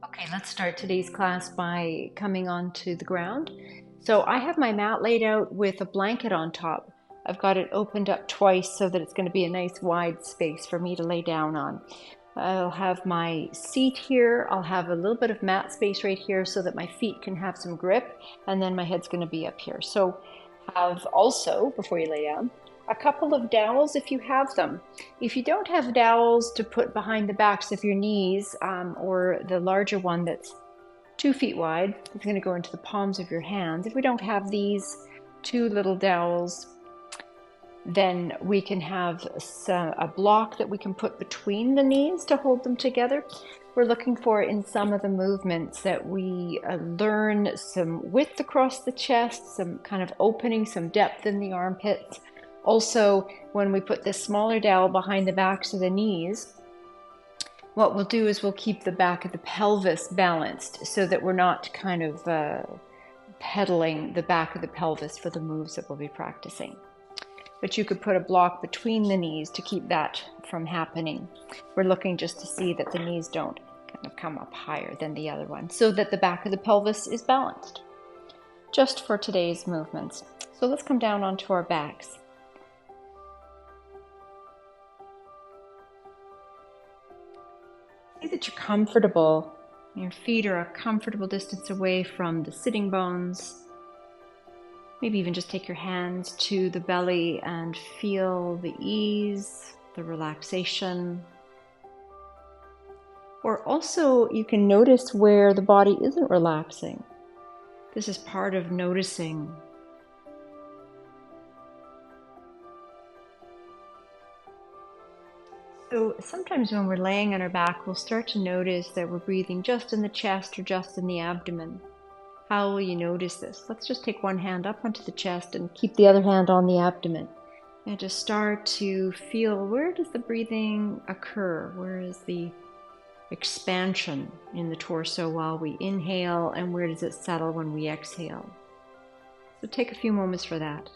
Okay, let's start today's class by coming onto the ground. So I have my mat laid out with a blanket on top. I've got it opened up twice so that it's going to be a nice wide space for me to lay down on. I'll have my seat here. I'll have a little bit of mat space right here so that my feet can have some grip, and then my head's going to be up here. So have also, before you lay down, a couple of dowels if you have them. If you don't have dowels to put behind the backs of your knees, or the larger one that's 2 feet wide, it's going to go into the palms of your hands. If we don't have these two little dowels, then we can have a block that we can put between the knees to hold them together. We're looking for in some of the movements that we learn some width across the chest, some kind of opening, some depth in the armpits. Also, when we put this smaller dowel behind the backs of the knees, what we'll do is we'll keep the back of the pelvis balanced so that we're not kind of pedaling the back of the pelvis for the moves that we'll be practicing. But you could put a block between the knees to keep that from happening. We're looking just to see that the knees don't kind of come up higher than the other one so that the back of the pelvis is balanced, just for today's movements. So let's come down onto our backs. See that you're comfortable. Your feet are a comfortable distance away from the sitting bones. Maybe even just take your hands to the belly and feel the ease, the relaxation. Or also you can notice where the body isn't relaxing. This is part of noticing. So sometimes when we're laying on our back, we'll start to notice that we're breathing just in the chest or just in the abdomen. How will you notice this? Let's just take one hand up onto the chest and keep the other hand on the abdomen. And just start to feel, where does the breathing occur? Where is the expansion in the torso while we inhale, and where does it settle when we exhale? So take a few moments for that.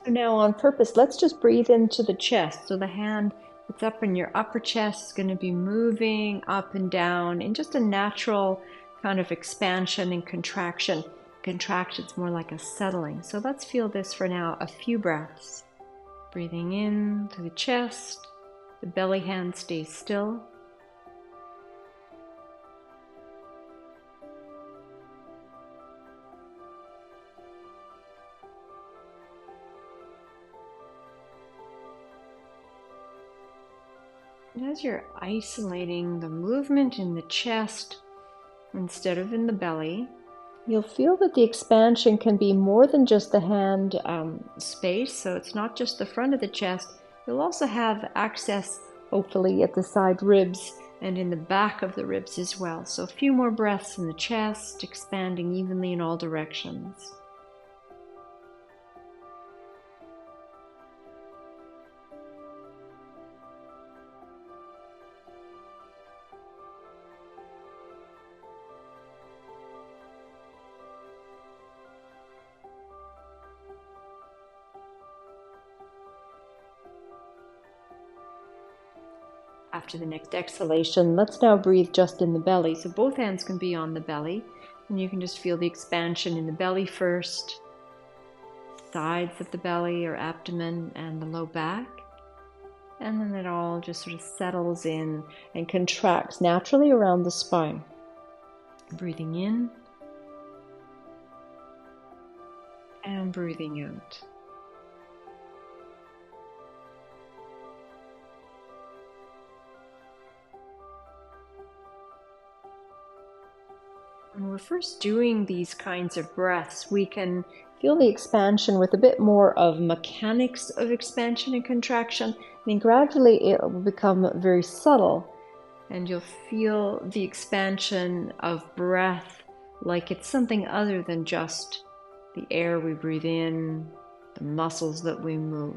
So now on purpose, let's just breathe into the chest. So the hand that's up in your upper chest is going to be moving up and down in just a natural kind of expansion and contraction. Contraction's more like a settling. So let's feel this for now, a few breaths. Breathing in to the chest, the belly hand stays still. And as you're isolating the movement in the chest instead of in the belly, you'll feel that the expansion can be more than just the hand space. So it's not just the front of the chest. You'll also have access, hopefully, at the side ribs and in the back of the ribs as well. So a few more breaths in the chest, expanding evenly in all directions. After the next exhalation, let's now breathe just in the belly. So both hands can be on the belly, and you can just feel the expansion in the belly first, sides of the belly or abdomen and the low back. And then it all just sort of settles in and contracts naturally around the spine. Breathing in and breathing out. When we're first doing these kinds of breaths, we can feel the expansion with a bit more of mechanics of expansion and contraction. And gradually it will become very subtle, and you'll feel the expansion of breath like it's something other than just the air we breathe in, the muscles that we move.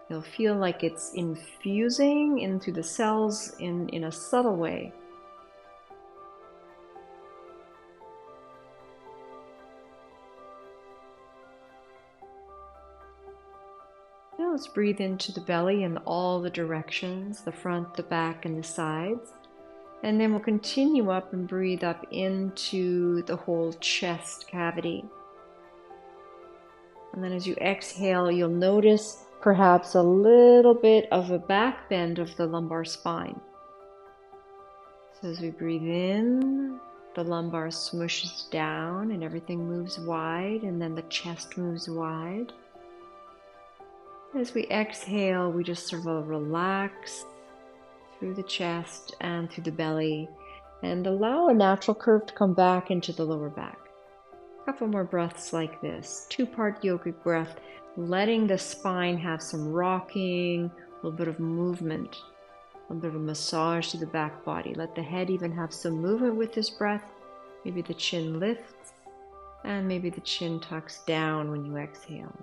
You'll feel like it's infusing into the cells in a subtle way. Now let's breathe into the belly in all the directions, the front, the back, and the sides. And then we'll continue up and breathe up into the whole chest cavity. And then as you exhale, you'll notice perhaps a little bit of a back bend of the lumbar spine. So as we breathe in, the lumbar smooshes down and everything moves wide, and then the chest moves wide. As we exhale, we just sort of relax through the chest and through the belly and allow a natural curve to come back into the lower back. A couple more breaths like this. 2-part yogic breath, letting the spine have some rocking, a little bit of movement, a little bit of a massage to the back body. Let the head even have some movement with this breath. Maybe the chin lifts and maybe the chin tucks down when you exhale.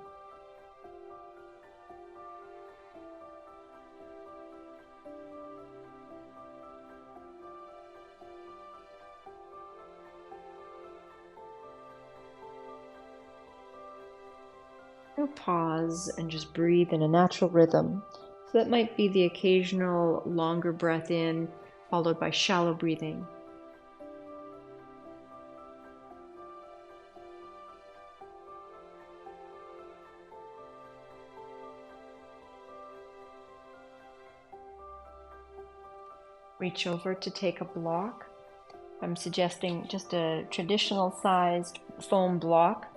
Pause and just breathe in a natural rhythm. So that might be the occasional longer breath in, followed by shallow breathing. Reach over to take a block. I'm suggesting just a traditional sized foam block.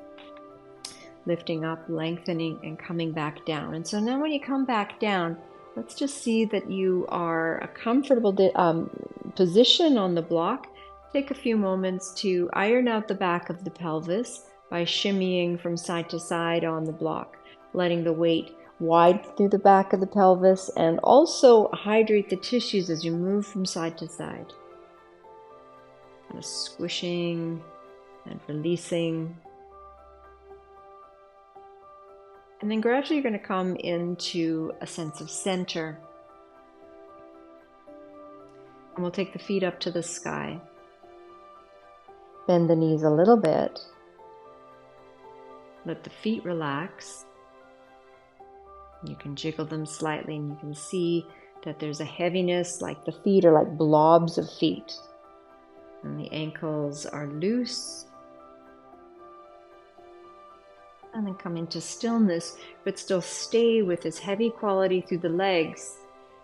Lifting up, lengthening, and coming back down. And so now when you come back down, let's just see that you are a comfortable position on the block. Take a few moments to iron out the back of the pelvis by shimmying from side to side on the block, letting the weight wide through the back of the pelvis and also hydrate the tissues as you move from side to side. Kind of squishing and releasing. And then gradually you're going to come into a sense of center. And we'll take the feet up to the sky. Bend the knees a little bit. Let the feet relax. You can jiggle them slightly and you can see that there's a heaviness, like the feet are like blobs of feet. And the ankles are loose. And then come into stillness, but still stay with this heavy quality through the legs.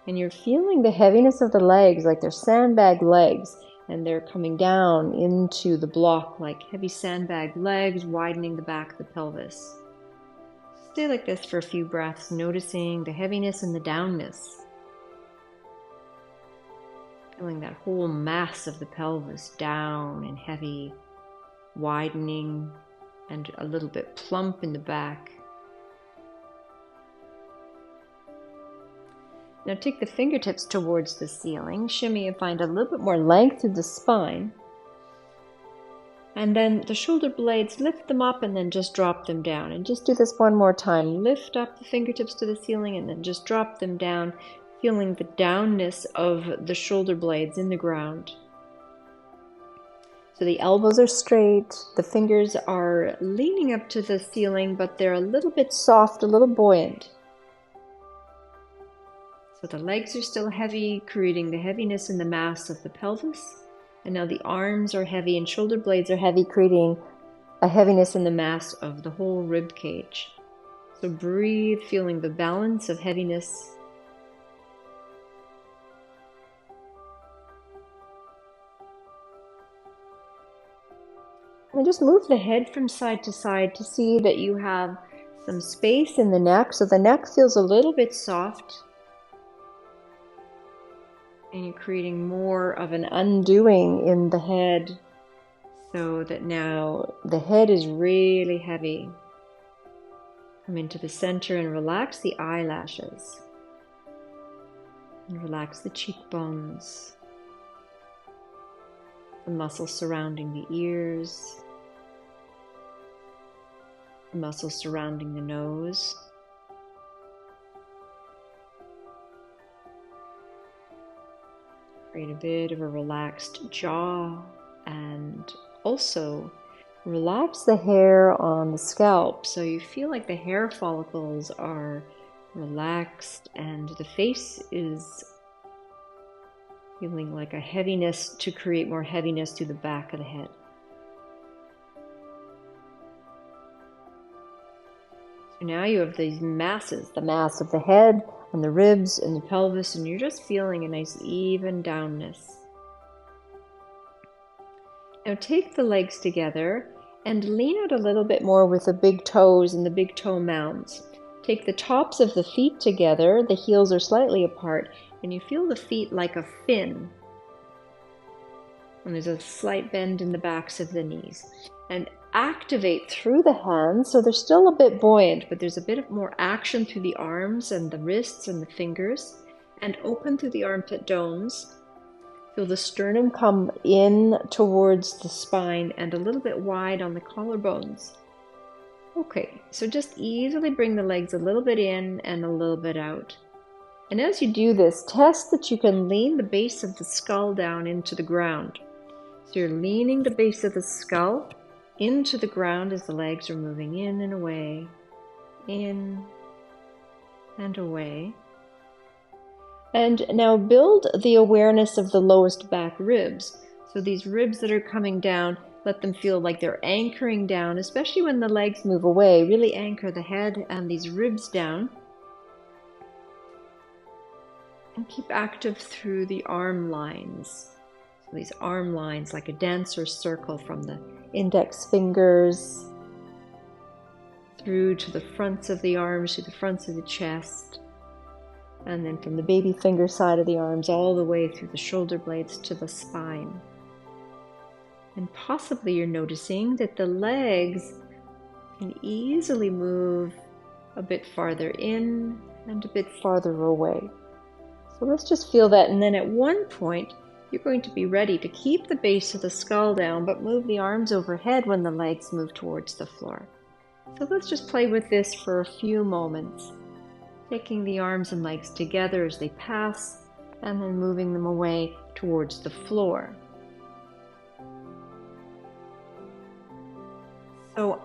And you're feeling the heaviness of the legs, like they're sandbag legs, and they're coming down into the block like heavy sandbag legs, widening the back of the pelvis. Stay like this for a few breaths, noticing the heaviness and the downness. Feeling that whole mass of the pelvis down and heavy, widening, and a little bit plump in the back. Now take the fingertips towards the ceiling, shimmy and find a little bit more length through the spine. And then the shoulder blades, lift them up and then just drop them down. And just do this one more time. Lift up the fingertips to the ceiling and then just drop them down, feeling the downness of the shoulder blades in the ground. So the elbows are straight, the fingers are leaning up to the ceiling, but they're a little bit soft, a little buoyant. So the legs are still heavy, creating the heaviness in the mass of the pelvis. And now the arms are heavy and shoulder blades are heavy, creating a heaviness in the mass of the whole rib cage. So breathe, feeling the balance of heaviness. And just move the head from side to side to see that you have some space in the neck. So the neck feels a little bit soft. And you're creating more of an undoing in the head so that now the head is really heavy. Come into the center and relax the eyelashes. And relax the cheekbones. The muscles surrounding the ears. The muscles surrounding the nose. Create a bit of a relaxed jaw, and also relax the hair on the scalp so you feel like the hair follicles are relaxed and the face is feeling like a heaviness to create more heaviness through the back of the head. So now you have these masses, the mass of the head and the ribs and the pelvis, and you're just feeling a nice even downness. Now take the legs together and lean out a little bit more with the big toes and the big toe mounds. Take the tops of the feet together, the heels are slightly apart, and you feel the feet like a fin. And there's a slight bend in the backs of the knees. And activate through the hands, so they're still a bit buoyant, but there's a bit of more action through the arms and the wrists and the fingers, and open through the armpit domes. Feel the sternum come in towards the spine and a little bit wide on the collarbones. Okay, so just easily bring the legs a little bit in and a little bit out. And as you do this, test that you can lean the base of the skull down into the ground. So you're leaning the base of the skull into the ground as the legs are moving in and away, in and away. And now build the awareness of the lowest back ribs. So these ribs that are coming down, let them feel like they're anchoring down, especially when the legs move away. Really anchor the head and these ribs down. And keep active through the arm lines. So these arm lines like a dancer's circle from the index fingers through to the fronts of the arms, to the fronts of the chest, and then from the baby finger side of the arms all the way through the shoulder blades to the spine. And possibly you're noticing that the legs can easily move a bit farther in and a bit farther away. So let's just feel that, and then at one point you're going to be ready to keep the base of the skull down but move the arms overhead when the legs move towards the floor. So let's just play with this for a few moments, taking the arms and legs together as they pass and then moving them away towards the floor. So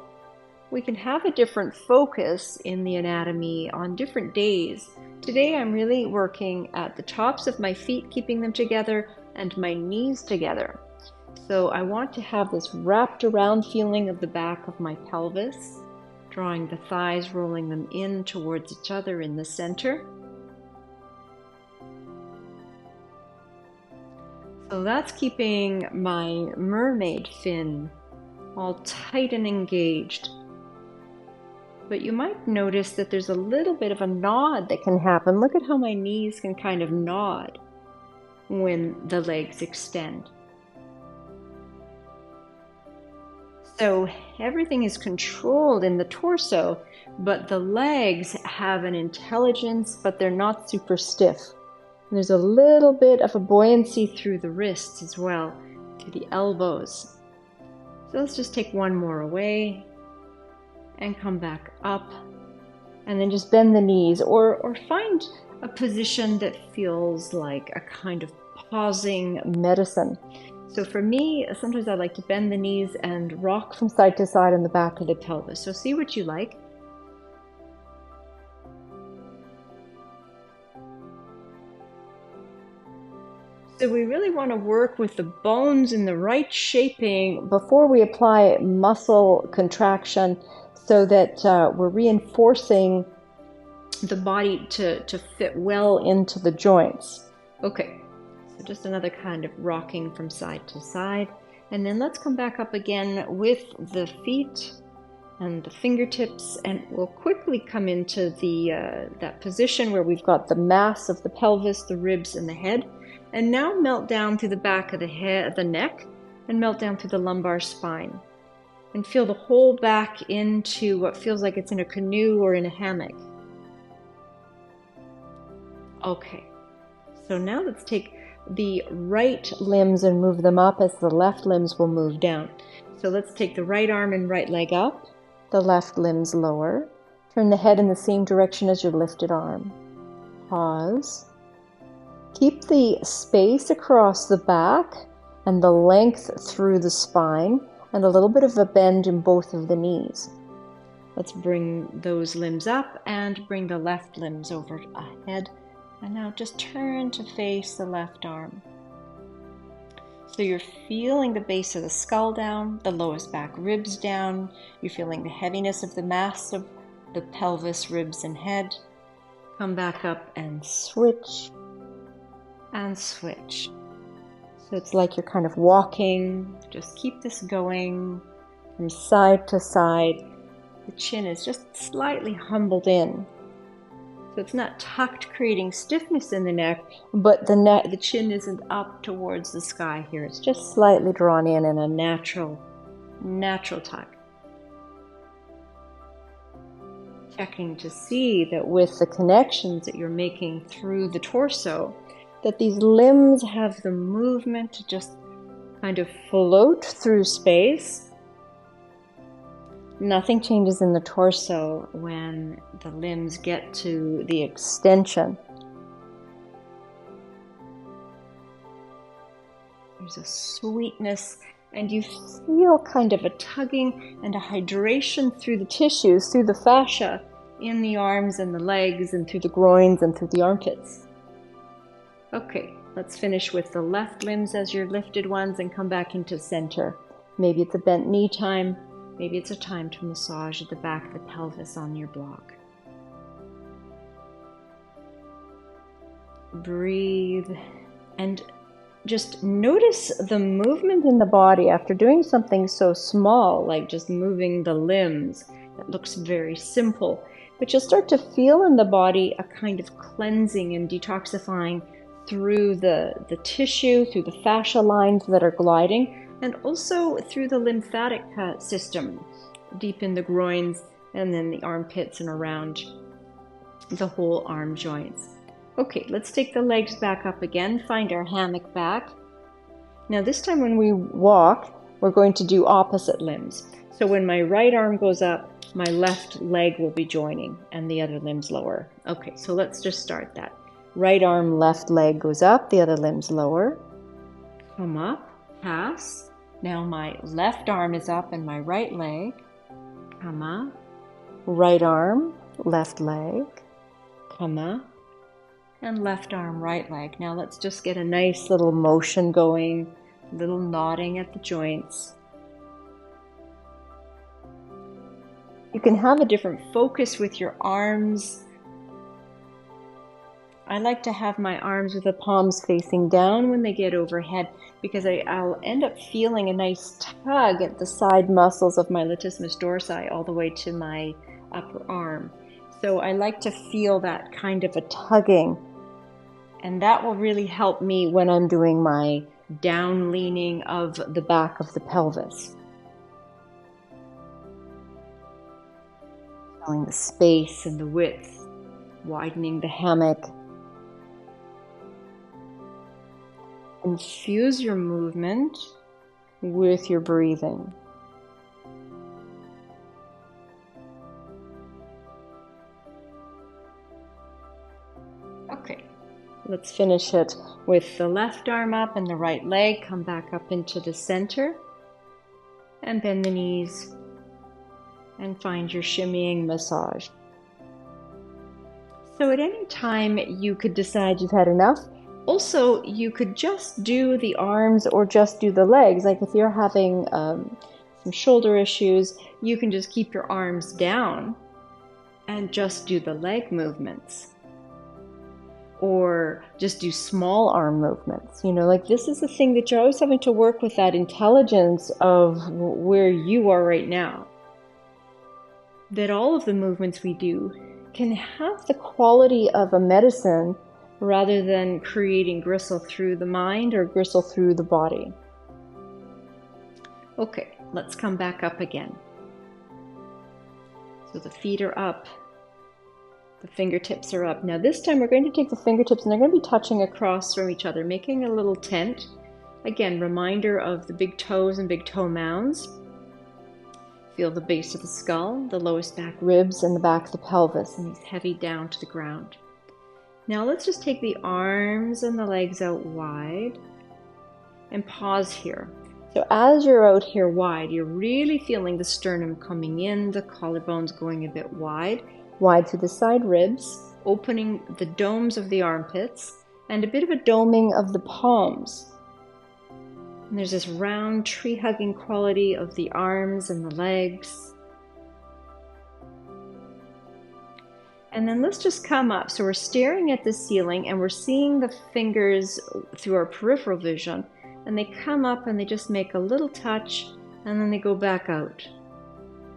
we can have a different focus in the anatomy on different days. Today I'm really working at the tops of my feet, keeping them together, and my knees together. So I want to have this wrapped around feeling of the back of my pelvis, drawing the thighs, rolling them in towards each other in the center. So that's keeping my mermaid fin all tight and engaged. But you might notice that there's a little bit of a nod that can happen. Look at how my knees can kind of nod when the legs extend. So everything is controlled in the torso, but the legs have an intelligence, but they're not super stiff. And there's a little bit of a buoyancy through the wrists as well, to the elbows. So let's just take one more away and come back up, and then just bend the knees, or find a position that feels like a kind of pausing medicine. So for me, sometimes I like to bend the knees and rock from side to side in the back of the pelvis. So see what you like. So we really want to work with the bones in the right shaping before we apply muscle contraction, so that we're reinforcing the body to fit well into the joints. Okay, so just another kind of rocking from side to side. And then let's come back up again with the feet and the fingertips, and we'll quickly come into that position where we've got the mass of the pelvis, the ribs, and the head. And now melt down through the back of the head, the neck, and melt down through the lumbar spine. And feel the whole back into what feels like it's in a canoe or in a hammock. Okay, so now let's take the right limbs and move them up as the left limbs will move down. So let's take the right arm and right leg up, the left limbs lower. Turn the head in the same direction as your lifted arm. Pause. Keep the space across the back and the length through the spine and a little bit of a bend in both of the knees. Let's bring those limbs up and bring the left limbs over ahead. And now just turn to face the left arm. So you're feeling the base of the skull down, the lowest back ribs down. You're feeling the heaviness of the mass of the pelvis, ribs, and head. Come back up and switch and switch. So it's like you're kind of walking. Just keep this going from side to side. The chin is just slightly humbled in. So it's not tucked, creating stiffness in the neck, but the chin isn't up towards the sky here. It's just slightly drawn in a natural tuck. Checking to see that with the connections that you're making through the torso, that these limbs have the movement to just kind of float through space. Nothing changes in the torso when the limbs get to the extension. There's a sweetness, and you feel kind of a tugging and a hydration through the tissues, through the fascia, in the arms and the legs, and through the groins and through the armpits. Okay, let's finish with the left limbs as your lifted ones and come back into center. Maybe it's a bent knee time. Maybe it's a time to massage at the back of the pelvis on your block. Breathe and just notice the movement in the body after doing something so small, like just moving the limbs. That looks very simple, but you'll start to feel in the body a kind of cleansing and detoxifying through the tissue, through the fascia lines that are gliding, and also through the lymphatic system, deep in the groins and then the armpits and around the whole arm joints. Okay, let's take the legs back up again, find our hammock back. Now this time when we walk, we're going to do opposite limbs. So when my right arm goes up, my left leg will be joining and the other limb's lower. Okay, so let's just start that. Right arm, left leg goes up, the other limb's lower. Come up, pass. Now my left arm is up and my right leg. Come up. Right arm, left leg. Come up. And left arm, right leg. Now let's just get a nice little motion going, a little nodding at the joints. You can have a different focus with your arms. I like to have my arms with the palms facing down when they get overhead because I'll end up feeling a nice tug at the side muscles of my latissimus dorsi all the way to my upper arm. So I like to feel that kind of a tugging, and that will really help me when I'm doing my down leaning of the back of the pelvis. Feeling the space and the width, widening the hammock. Infuse your movement with your breathing. Okay, let's finish it with the left arm up and the right leg. Come back up into the center and bend the knees and find your shimmying massage. So at any time you could decide you've had enough. Also, you could just do the arms or just do the legs. Like if you're having some shoulder issues, you can just keep your arms down and just do the leg movements. Or just do small arm movements. You know, like this is the thing that you're always having to work with, that intelligence of where you are right now. That all of the movements we do can have the quality of a medicine rather than creating gristle through the mind or gristle through the body. Okay, let's come back up again. So the feet are up, the fingertips are up. Now this time we're going to take the fingertips and they're going to be touching across from each other, making a little tent. Again, reminder of the big toes and big toe mounds. Feel the base of the skull, the lowest back ribs, and the back of the pelvis, and these heavy down to the ground. Now let's just take the arms and the legs out wide and pause here. So as you're out here wide, you're really feeling the sternum coming in, the collarbones going a bit wide through the side ribs, opening the domes of the armpits, and a bit of a doming of the palms. And there's this round tree-hugging quality of the arms and the legs. And then let's just come up. So we're staring at the ceiling and we're seeing the fingers through our peripheral vision. And they come up and they just make a little touch and then they go back out.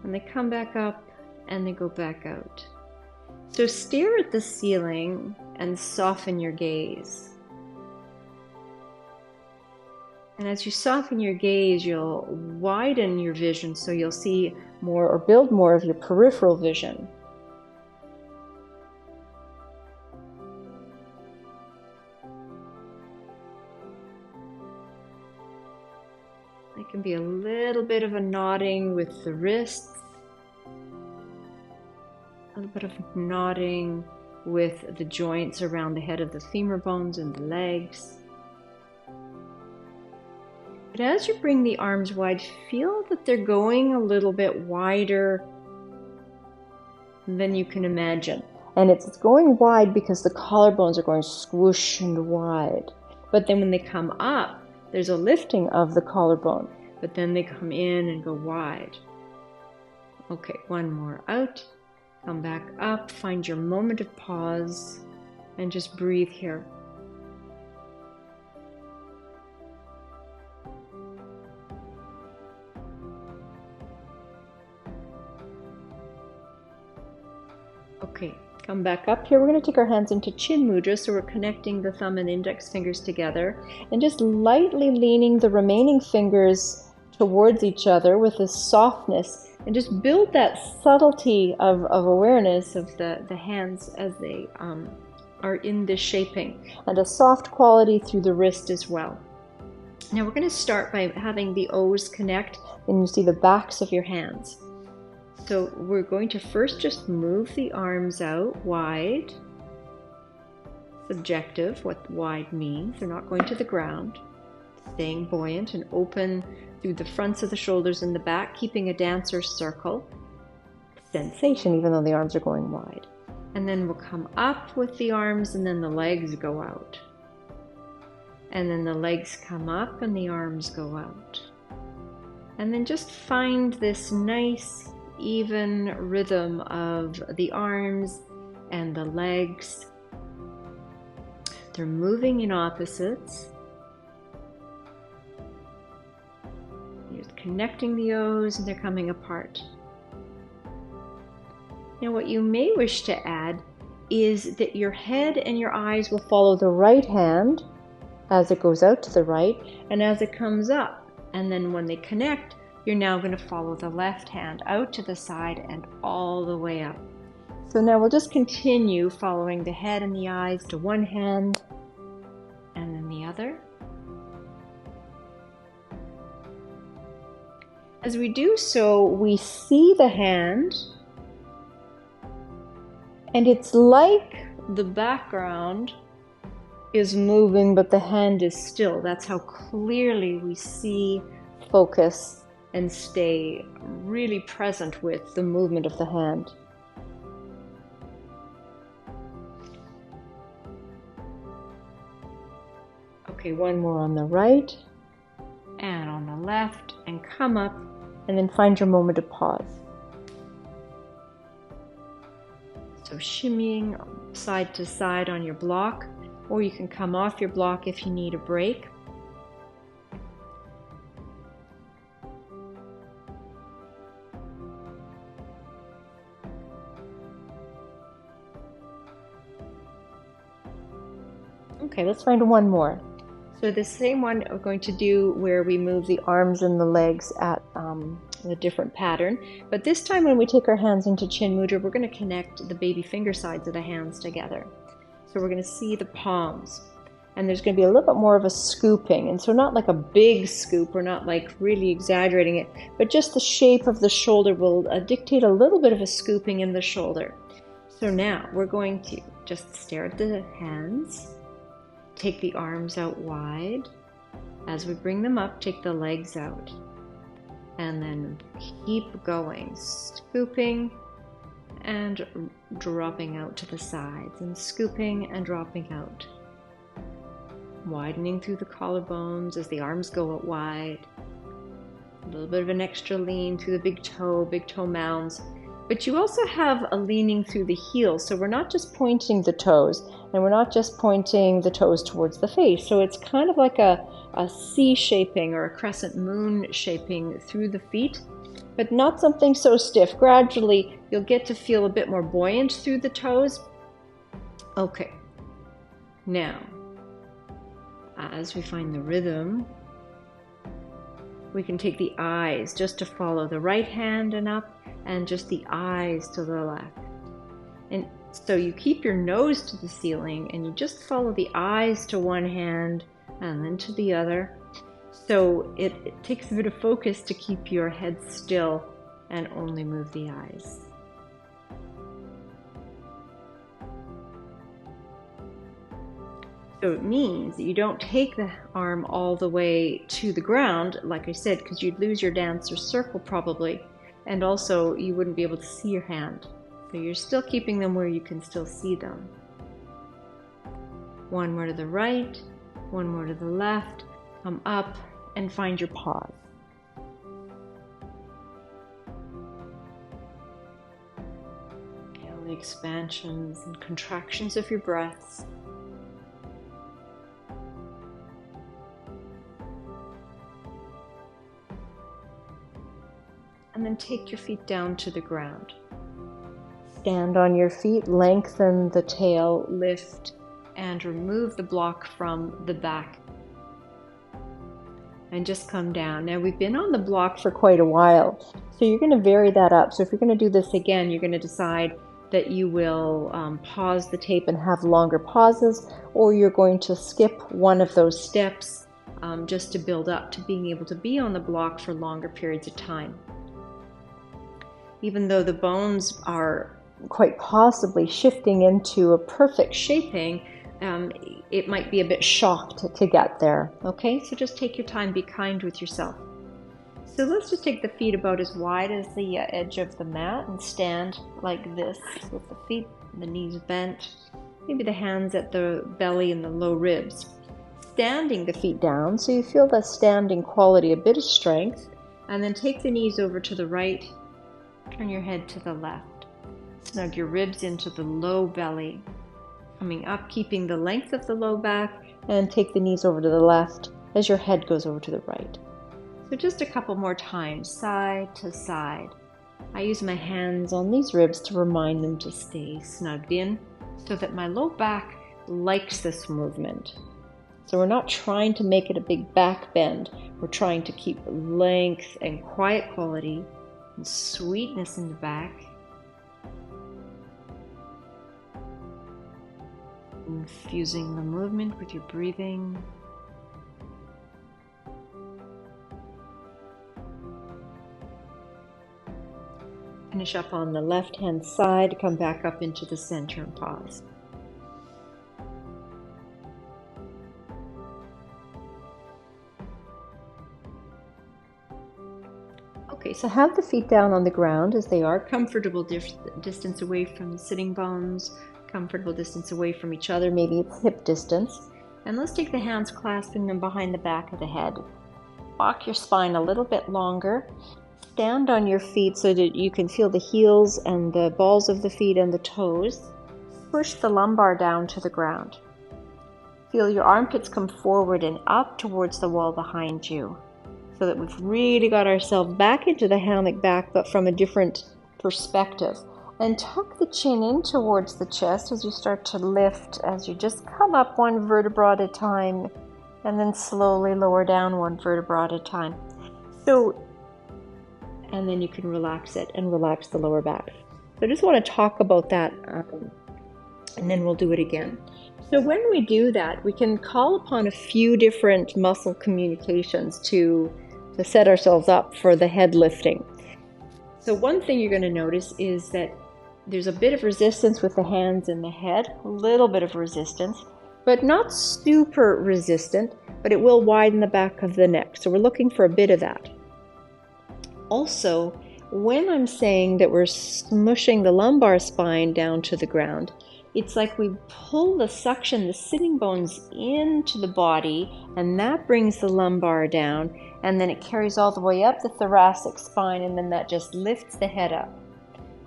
And they come back up and they go back out. So stare at the ceiling and soften your gaze. And as you soften your gaze, you'll widen your vision so you'll see more or build more of your peripheral vision. It can be a little bit of a nodding with the wrists, a little bit of nodding with the joints around the head of the femur bones and the legs. But as you bring the arms wide, feel that they're going a little bit wider than you can imagine. And it's going wide because the collarbones are going swoosh and wide. But then when they come up, there's a lifting of the collarbone, but then they come in and go wide. Okay, one more out. Come back up, find your moment of pause, and just breathe here. Okay, come back up here. We're going to take our hands into Chin Mudra, so we're connecting the thumb and index fingers together and just lightly leaning the remaining fingers towards each other with this softness, and just build that subtlety of awareness of the hands as they are in this shaping, and a soft quality through the wrist as well. Now we're going to start by having the O's connect, and you see the backs of your hands. So we're going to first just move the arms out wide. Subjective, what wide means. They're not going to the ground. Staying buoyant and open through the fronts of the shoulders and the back, keeping a dancer's circle. Sensation, even though the arms are going wide. And then we'll come up with the arms and then the legs go out. And then the legs come up and the arms go out. And then just find this nice even rhythm of the arms and the legs. They're moving in opposites. You're connecting the O's and they're coming apart. Now what you may wish to add is that your head and your eyes will follow the right hand as it goes out to the right and as it comes up. And then when they connect, you're now going to follow the left hand out to the side and all the way up. So now we'll just continue following the head and the eyes to one hand and then the other. As we do so, we see the hand, and it's like the background is moving, but the hand is still. That's how clearly we see, focus, and stay really present with the movement of the hand. Okay, one more on the right and on the left, and come up and then find your moment of pause. So shimmying side to side on your block, or you can come off your block if you need a break. Okay, let's find one more. So the same one we're going to do where we move the arms and the legs at a different pattern. But this time when we take our hands into Chin Mudra, we're going to connect the baby finger sides of the hands together. So we're going to see the palms. And there's going to be a little bit more of a scooping. And so not like a big scoop, we're not like really exaggerating it, but just the shape of the shoulder will dictate a little bit of a scooping in the shoulder. So now we're going to Just stare at the hands. Take the arms out wide. As we bring them up, take the legs out. And then keep going, scooping and dropping out to the sides, and scooping and dropping out. Widening through the collarbones as the arms go out wide. A little bit of an extra lean through the big toe mounds. But you also have a leaning through the heels, so we're not just pointing the toes, and we're not just pointing the toes towards the face. So it's kind of like a C shaping or a crescent moon shaping through the feet, but not something so stiff. Gradually, you'll get to feel a bit more buoyant through the toes. Okay, now, as we find the rhythm, we can take the eyes just to follow the right hand and up, and just the eyes to the left. And so you keep your nose to the ceiling and you just follow the eyes to one hand and then to the other. So it takes a bit of focus to keep your head still and only move the eyes. So it means that you don't take the arm all the way to the ground, like I said, because you'd lose your dancer's circle probably. And also, you wouldn't be able to see your hand. So you're still keeping them where you can still see them. One more to the right, one more to the left, come up and find your pause. Feel the expansions and contractions of your breaths. And then take your feet down to the ground. Stand on your feet, lengthen the tail, lift, and remove the block from the back. And just come down. Now we've been on the block for quite a while, so you're going to vary that up. So if you're going to do this again, you're going to decide that you will pause the tape and have longer pauses, or you're going to skip one of those steps just to build up to being able to be on the block for longer periods of time. Even though the bones are quite possibly shifting into a perfect shaping, it might be a bit shocked to get there. Okay, so just take your time, be kind with yourself. So let's just take the feet about as wide as the edge of the mat and stand like this with the feet, the knees bent, maybe the hands at the belly and the low ribs. Standing the feet down so you feel that standing quality, a bit of strength, and then take the knees over to the right. Turn your head to the left. Snug your ribs into the low belly. Coming up, keeping the length of the low back, and take the knees over to the left as your head goes over to the right. So just a couple more times, side to side. I use my hands on these ribs to remind them to stay snugged in so that my low back likes this movement. So we're not trying to make it a big back bend. We're trying to keep length and quiet quality and sweetness in the back. Infusing the movement with your breathing. Finish up on the left hand side, come back up into the center and pause. Okay, so have the feet down on the ground as they are, comfortable distance away from the sitting bones, comfortable distance away from each other, maybe it's hip distance. And let's take the hands clasping them behind the back of the head. Walk your spine a little bit longer. Stand on your feet so that you can feel the heels and the balls of the feet and the toes. Push the lumbar down to the ground. Feel your armpits come forward and up towards the wall behind you, so that we've really got ourselves back into the hammock back, but from a different perspective. And tuck the chin in towards the chest as you start to lift, as you just come up one vertebra at a time, and then slowly lower down one vertebra at a time. And then you can relax it and relax the lower back. So I just want to talk about that, and then we'll do it again. So when we do that, we can call upon a few different muscle communications to set ourselves up for the head lifting. So one thing you're going to notice is that There's a bit of resistance with the hands and the head, a little bit of resistance, but not super resistant, but it will widen the back of the neck. So we're looking for a bit of that. Also, when I'm saying that we're smushing the lumbar spine down to the ground, it's like we pull the suction, the sitting bones into the body, and that brings the lumbar down, and then it carries all the way up the thoracic spine, and then that just lifts the head up.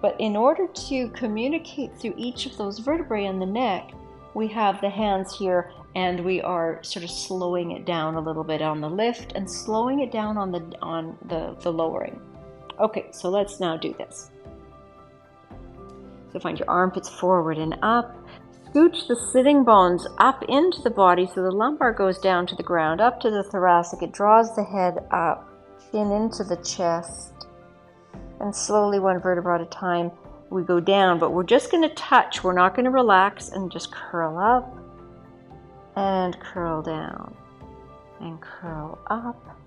But in order to communicate through each of those vertebrae in the neck, we have the hands here, and we are sort of slowing it down a little bit on the lift and slowing it down on the lowering. Okay, so let's now do this. So find your armpits forward and up. Scooch the sitting bones up into the body so the lumbar goes down to the ground, up to the thoracic. It draws the head up, chin into the chest. And slowly, one vertebra at a time, we go down. But we're just going to touch. We're not going to relax, and just curl up and curl down and curl up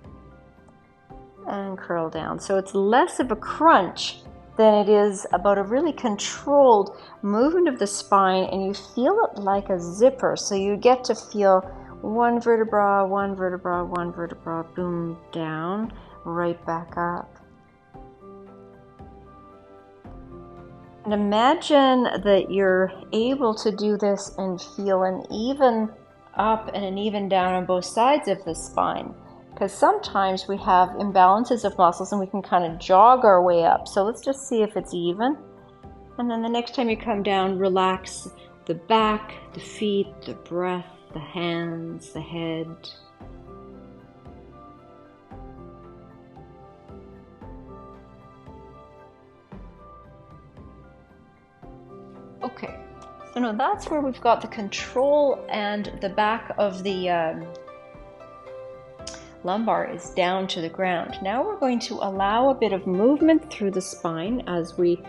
and curl down. So it's less of a crunch than it is about a really controlled movement of the spine, and you feel it like a zipper. So you get to feel one vertebra, one vertebra, one vertebra, boom, down, right back up. And imagine that you're able to do this and feel an even up and an even down on both sides of the spine. Because sometimes we have imbalances of muscles and we can kind of jog our way up. So let's just see if it's even. And then the next time you come down, relax the back, the feet, the breath, the hands, the head. Okay, so now that's where we've got the control, and the back of the lumbar is down to the ground. Now we're going to allow a bit of movement through the spine as we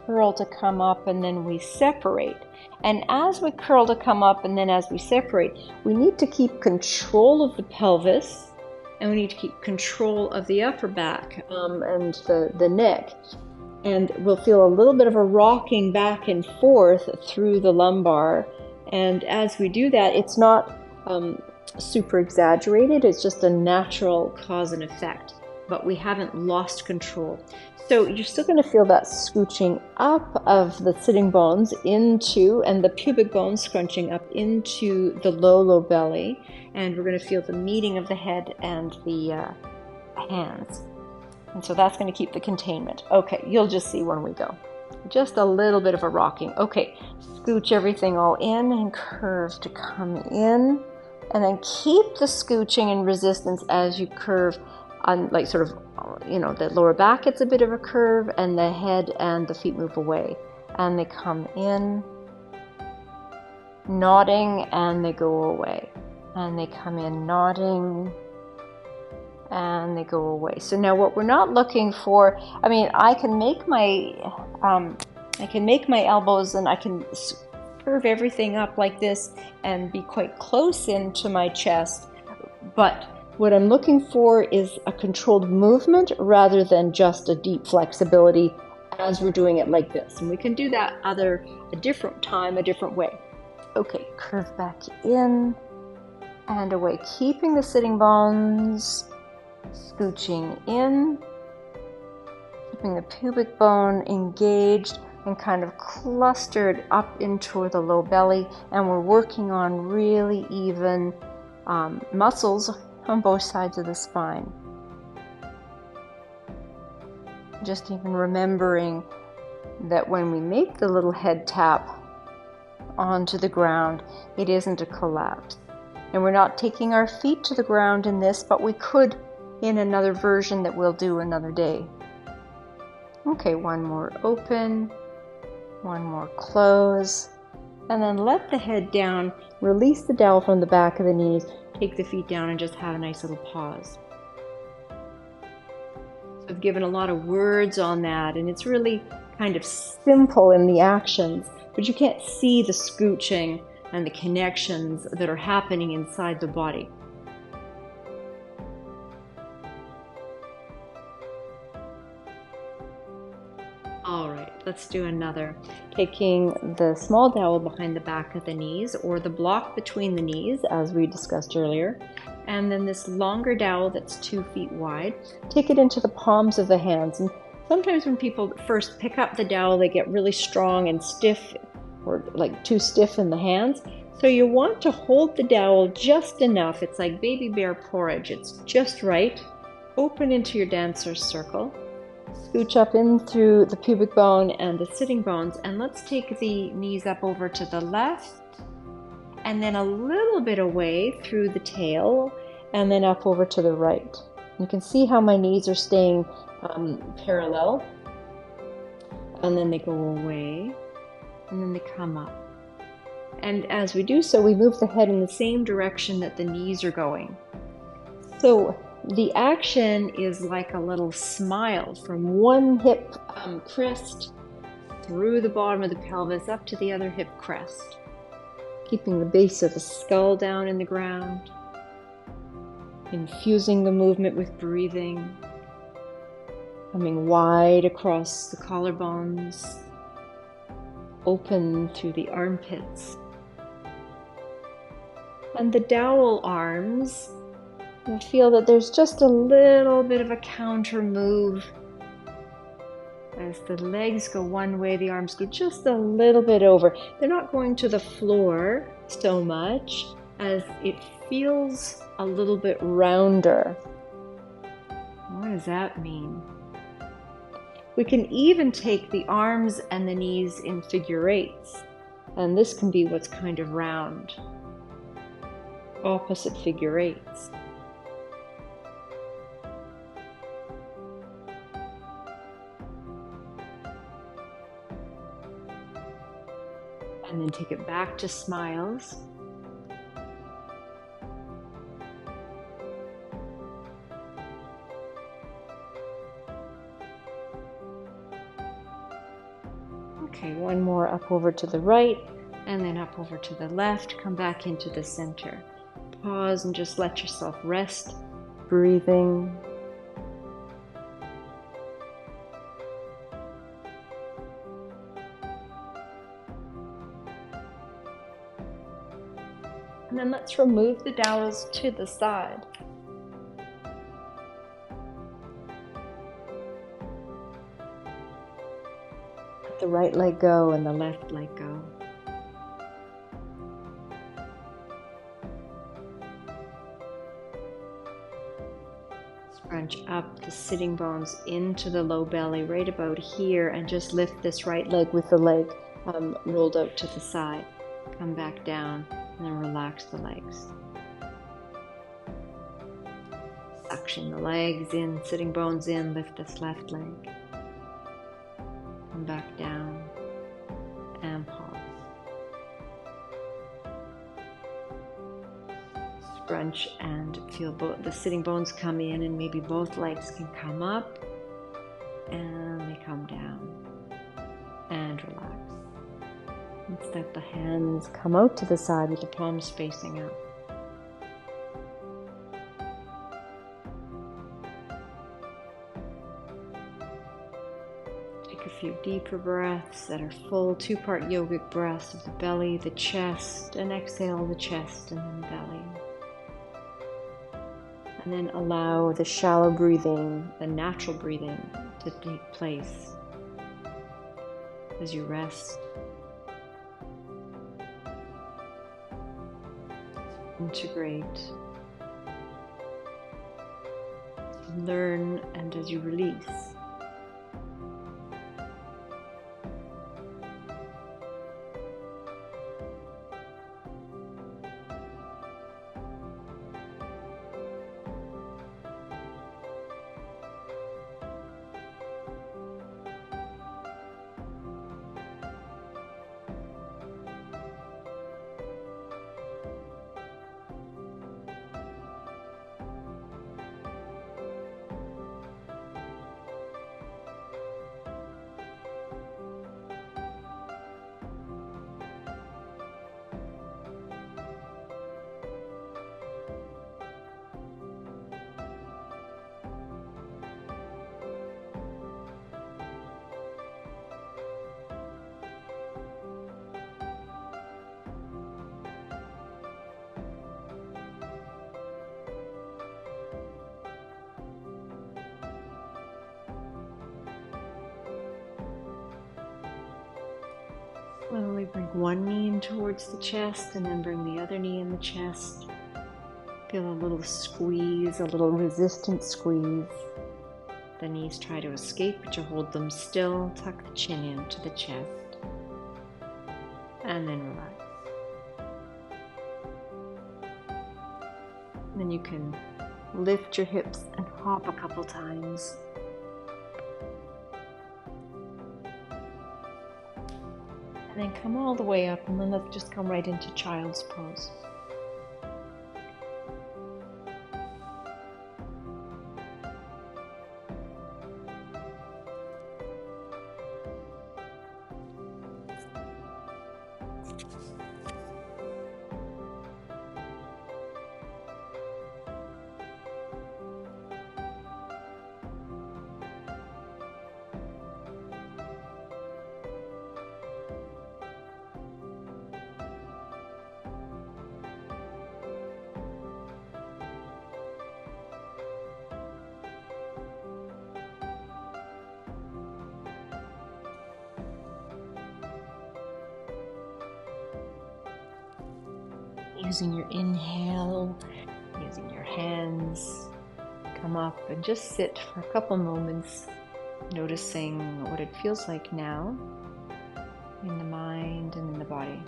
curl to come up and then we separate. And as we curl to come up and then as we separate, we need to keep control of the pelvis, and we need to keep control of the upper back and the neck. And we'll feel a little bit of a rocking back and forth through the lumbar. And as we do that, it's not super exaggerated, it's just a natural cause and effect, but we haven't lost control. So you're still going to feel that scooching up of the sitting bones into, and the pubic bone scrunching up into the low belly, and we're going to feel the meeting of the head and the hands. And so that's going to keep the containment. Okay, you'll just see when we go. Just a little bit of a rocking. Okay, scooch everything all in and curve to come in. And then keep the scooching and resistance as you curve on, like sort of, the lower back gets a bit of a curve, and the head and the feet move away. And they come in, nodding, and they go away. And they come in, nodding, and they go away. So now what we're not looking for, I can make my elbows, and I can curve everything up like this and be quite close into my chest, but what I'm looking for is a controlled movement rather than just a deep flexibility as we're doing it like this. And we can do that a different time, a different way. Okay, curve back in and away, keeping the sitting bones, scooching in, keeping the pubic bone engaged and kind of clustered up into the low belly, and we're working on really even muscles on both sides of the spine. Just even remembering that when we make the little head tap onto the ground, it isn't a collapse. And we're not taking our feet to the ground in this, but we could in another version that we'll do another day. Okay, one more open, one more close, and then let the head down, release the dowel from the back of the knees, take the feet down, and just have a nice little pause. So I've given a lot of words on that, and it's really kind of simple in the actions, but you can't see the scooching and the connections that are happening inside the body. All right, Let's do another. Taking the small dowel behind the back of the knees, or the block between the knees, as we discussed earlier, and then this longer dowel that's 2 feet wide. Take it into the palms of the hands. And sometimes when people first pick up the dowel, they get really strong and stiff, or like too stiff in the hands. So you want to hold the dowel just enough. It's like baby bear porridge. It's just right. Open into your dancer's circle. Scooch up in through the pubic bone and the sitting bones, and let's take the knees up over to the left, and then a little bit away through the tail, and then up over to the right. You can see how my knees are staying parallel, and then they go away, and then they come up. And as we do so, we move the head in the same direction that the knees are going. So the action is like a little smile from one hip crest through the bottom of the pelvis up to the other hip crest, keeping the base of the skull down in the ground, infusing the movement with breathing, coming wide across the collarbones, open through the armpits. And the dowel arms, you feel that there's just a little bit of a counter move. As the legs go one way, the arms go just a little bit over. They're not going to the floor so much as it feels a little bit rounder. What does that mean? We can even take the arms and the knees in figure eights, and this can be what's kind of round. Opposite figure eights. And then take it back to smiles. Okay, one more up over to the right, and then up over to the left. Come back into the center. Pause and just let yourself rest, breathing. And then let's remove the dowels to the side. Let the right leg go and the left leg go. Scrunch up the sitting bones into the low belly right about here, and just lift this right leg with the leg rolled out to the side. Come back down and then relax the legs. Suction the legs in, sitting bones in, lift this left leg. Come back down and pause. Scrunch and feel both the sitting bones come in, and maybe both legs can come up and they come down, and relax. Let's let the hands come out to the side with the palms facing out. Take a few deeper breaths that are full, two-part yogic breaths of the belly, the chest, and exhale the chest and then the belly. And then allow the shallow breathing, the natural breathing, to take place as you rest. Integrate, learn, and as you release. Slowly bring one knee in towards the chest and then bring the other knee in the chest. Feel a little squeeze, a little resistant squeeze. The knees try to escape, but you hold them still. Tuck the chin into the chest. And then relax. And then you can lift your hips and hop a couple times. And then come all the way up, and then let's just come right into child's pose. Using your inhale, using your hands, come up and just sit for a couple moments, noticing what it feels like now in the mind and in the body.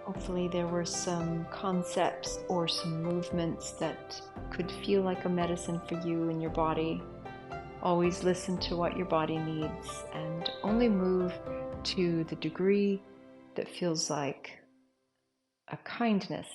Hopefully there were some concepts or some movements that could feel like a medicine for you and your body. Always listen to what your body needs and only move to the degree that feels like a kindness